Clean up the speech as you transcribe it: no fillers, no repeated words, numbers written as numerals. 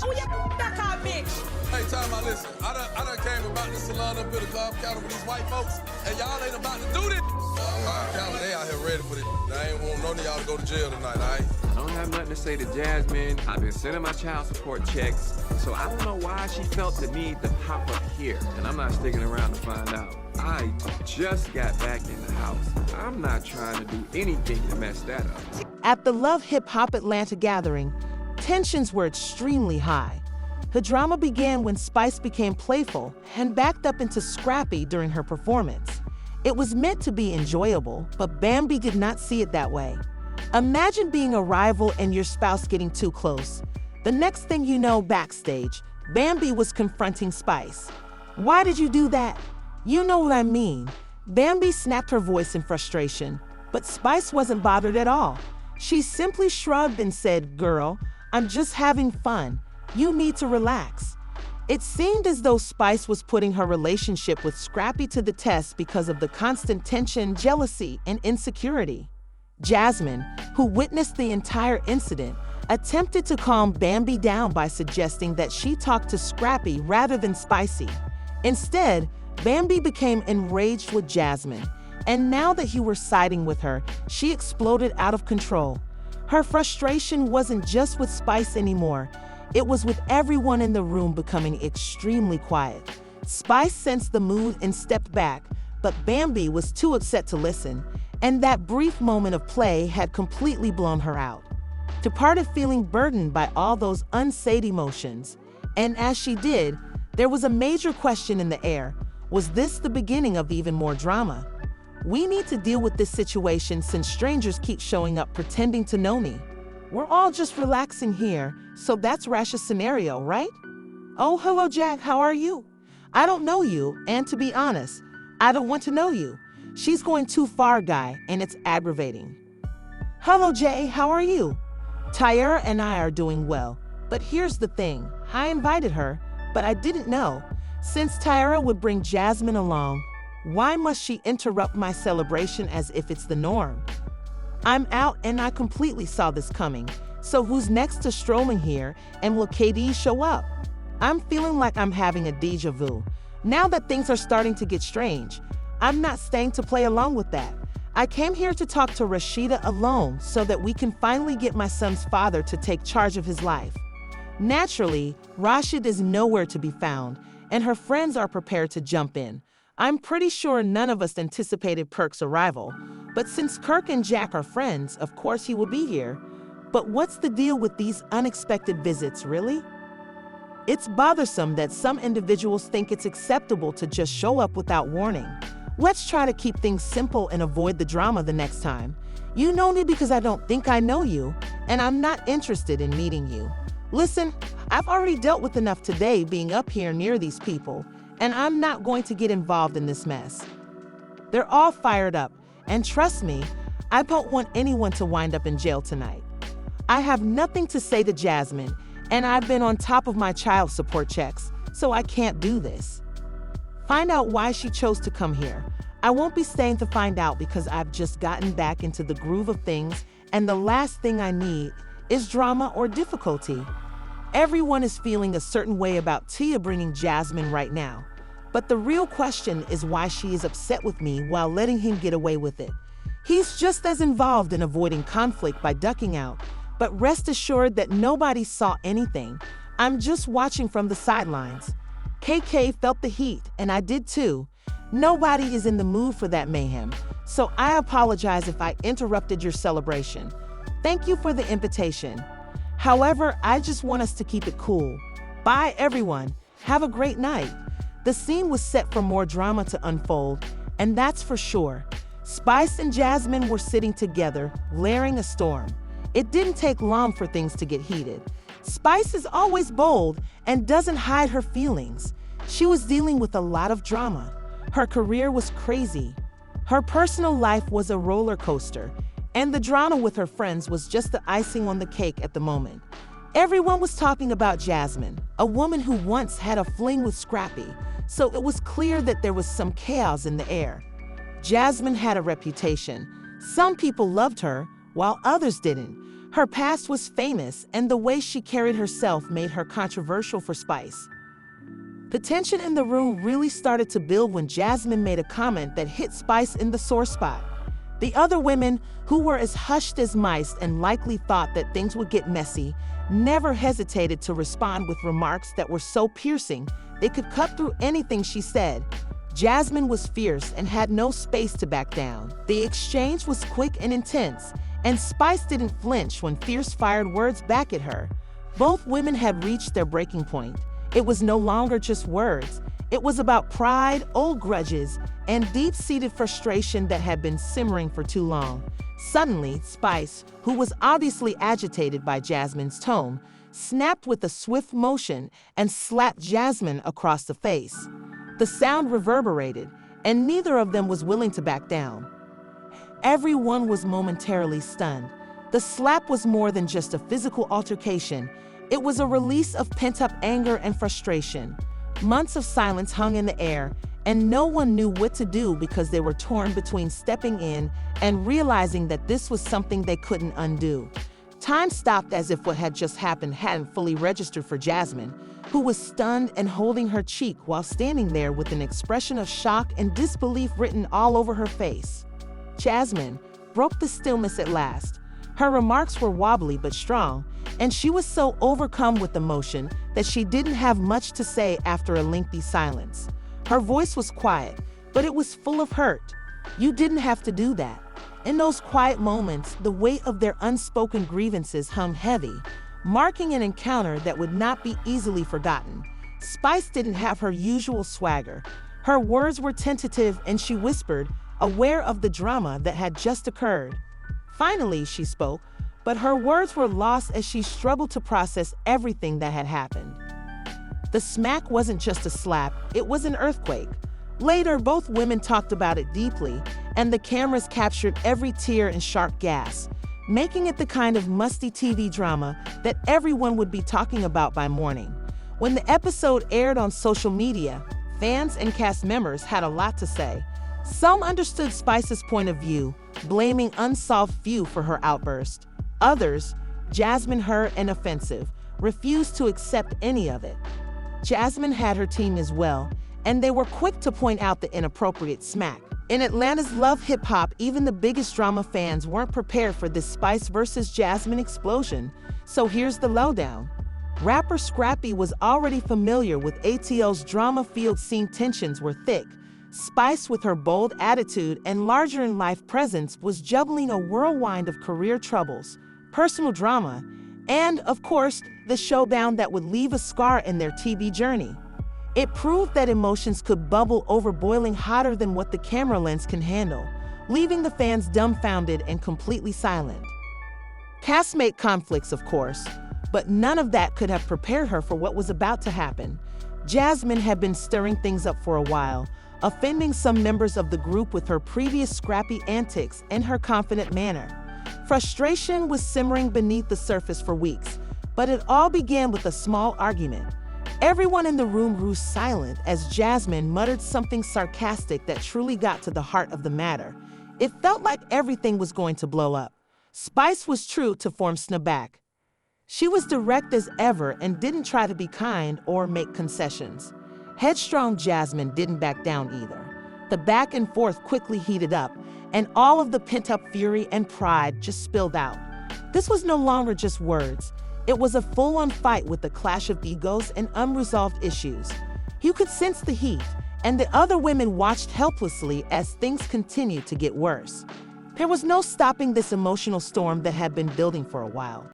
Oh, you that car, bitch. Hey, time out, listen. I done came about this salon up here to Cobb County with these white folks, and y'all ain't about to do this. Cobb County, they out here ready for this. I ain't want none of y'all to go to jail tonight, all right? I don't have nothing to say to Jasmine. I've been sending my child support checks, so I don't know why she felt the need to pop up here, and I'm not sticking around to find out. I just got back in the house. I'm not trying to do anything to mess that up. At the Love Hip Hop Atlanta gathering, tensions were extremely high. The drama began when Spice became playful and backed up into Scrappy during her performance. It was meant to be enjoyable, but Bambi did not see it that way. Imagine being a rival and your spouse getting too close. The next thing you know, backstage, Bambi was confronting Spice. "Why did you do that?" "You know what I mean." Bambi snapped her voice in frustration, but Spice wasn't bothered at all. She simply shrugged and said, "Girl, I'm just having fun. You need to relax." It seemed as though Spice was putting her relationship with Scrappy to the test because of the constant tension, jealousy, and insecurity. Jasmine, who witnessed the entire incident, attempted to calm Bambi down by suggesting that she talk to Scrappy rather than Spicy. Instead, Bambi became enraged with Jasmine, and now that he were siding with her, she exploded out of control. Her frustration wasn't just with Spice anymore. It was with everyone in the room becoming extremely quiet. Spice sensed the mood and stepped back, but Bambi was too upset to listen, and that brief moment of play had completely blown her out. Departed feeling burdened by all those unsaid emotions. And as she did, there was a major question in the air. Was this the beginning of even more drama? We need to deal with this situation since strangers keep showing up pretending to know me. We're all just relaxing here, so that's Rash's scenario, right? "Oh, hello, Jack, how are you?" "I don't know you, and to be honest, I don't want to know you." "She's going too far, guy, and it's aggravating." "Hello, Jay, how are you?" "Tyra and I are doing well, but here's the thing. I invited her, but I didn't know. Since Tyra would bring Jasmine along, why must she interrupt my celebration as if it's the norm? I'm out and I completely saw this coming. So who's next to strolling here, and will KD show up? I'm feeling like I'm having a déjà vu. Now that things are starting to get strange, I'm not staying to play along with that. I came here to talk to Rashida alone so that we can finally get my son's father to take charge of his life. Naturally, Rashid is nowhere to be found, and her friends are prepared to jump in. I'm pretty sure none of us anticipated Kirk's arrival, but since Kirk and Jack are friends, of course he will be here. But what's the deal with these unexpected visits, really? It's bothersome that some individuals think it's acceptable to just show up without warning. Let's try to keep things simple and avoid the drama the next time. You know me because I don't think I know you, and I'm not interested in meeting you. Listen, I've already dealt with enough today being up here near these people, and I'm not going to get involved in this mess. They're all fired up, and trust me, I don't want anyone to wind up in jail tonight. I have nothing to say to Jasmine, and I've been on top of my child support checks, so I can't do this. Find out why she chose to come here. I won't be staying to find out because I've just gotten back into the groove of things, and the last thing I need is drama or difficulty. Everyone is feeling a certain way about Tia bringing Jasmine right now, but the real question is why she is upset with me while letting him get away with it. He's just as involved in avoiding conflict by ducking out, but rest assured that nobody saw anything. I'm just watching from the sidelines. KK felt the heat, and I did too. Nobody is in the mood for that mayhem, so I apologize if I interrupted your celebration. Thank you for the invitation. However, I just want us to keep it cool. Bye, everyone. Have a great night. The scene was set for more drama to unfold, and that's for sure. Spice and Jasmine were sitting together, layering a storm. It didn't take long for things to get heated. Spice is always bold and doesn't hide her feelings. She was dealing with a lot of drama. Her career was crazy. Her personal life was a roller coaster, and the drama with her friends was just the icing on the cake at the moment. Everyone was talking about Jasmine, a woman who once had a fling with Scrappy, so it was clear that there was some chaos in the air. Jasmine had a reputation. Some people loved her, while others didn't. Her past was famous, and the way she carried herself made her controversial for Spice. The tension in the room really started to build when Jasmine made a comment that hit Spice in the sore spot. The other women, who were as hushed as mice and likely thought that things would get messy, never hesitated to respond with remarks that were so piercing they could cut through anything she said. Jasmine was fierce and had no space to back down. The exchange was quick and intense, and Spice didn't flinch when Fierce fired words back at her. Both women had reached their breaking point. It was no longer just words. It was about pride, old grudges, and deep-seated frustration that had been simmering for too long. Suddenly, Spice, who was obviously agitated by Jasmine's tone, snapped with a swift motion and slapped Jasmine across the face. The sound reverberated, and neither of them was willing to back down. Everyone was momentarily stunned. The slap was more than just a physical altercation. It was a release of pent-up anger and frustration. Months of silence hung in the air, and no one knew what to do because they were torn between stepping in and realizing that this was something they couldn't undo. Time stopped as if what had just happened hadn't fully registered for Jasmine, who was stunned and holding her cheek while standing there with an expression of shock and disbelief written all over her face. Jasmine broke the stillness at last. Her remarks were wobbly but strong, and she was so overcome with emotion that she didn't have much to say after a lengthy silence. Her voice was quiet, but it was full of hurt. You didn't have to do that. In those quiet moments, the weight of their unspoken grievances hung heavy, marking an encounter that would not be easily forgotten. Spice didn't have her usual swagger. Her words were tentative, and she whispered, aware of the drama that had just occurred. Finally, she spoke, but her words were lost as she struggled to process everything that had happened. The smack wasn't just a slap, it was an earthquake. Later, both women talked about it deeply, and the cameras captured every tear and sharp gasp, making it the kind of musty TV drama that everyone would be talking about by morning. When the episode aired on social media, fans and cast members had a lot to say. Some understood Spice's point of view, blaming unsolved feud for her outburst. Others, Jasmine heard and offensive, refused to accept any of it. Jasmine had her team as well, and they were quick to point out the inappropriate smack. In Atlanta's love hip-hop, even the biggest drama fans weren't prepared for this Spice versus Jasmine explosion. So here's the lowdown. Rapper Scrappy was already familiar with ATL's drama-filled scene. Tensions were thick. Spice, with her bold attitude and larger-in-life presence, was juggling a whirlwind of career troubles, personal drama, and, of course, the showdown that would leave a scar in their TV journey. It proved that emotions could bubble over, boiling hotter than what the camera lens can handle, leaving the fans dumbfounded and completely silent. Castmate conflicts, of course, but none of that could have prepared her for what was about to happen. Jasmine had been stirring things up for a while, offending some members of the group with her previous scrappy antics and her confident manner. Frustration was simmering beneath the surface for weeks, but it all began with a small argument. Everyone in the room grew silent as Jasmine muttered something sarcastic that truly got to the heart of the matter. It felt like everything was going to blow up. Spice was true to form snappback. She was direct as ever and didn't try to be kind or make concessions. Headstrong Jasmine didn't back down either. The back and forth quickly heated up, and all of the pent-up fury and pride just spilled out. This was no longer just words. It was a full-on fight with a clash of egos and unresolved issues. You could sense the heat, and the other women watched helplessly as things continued to get worse. There was no stopping this emotional storm that had been building for a while.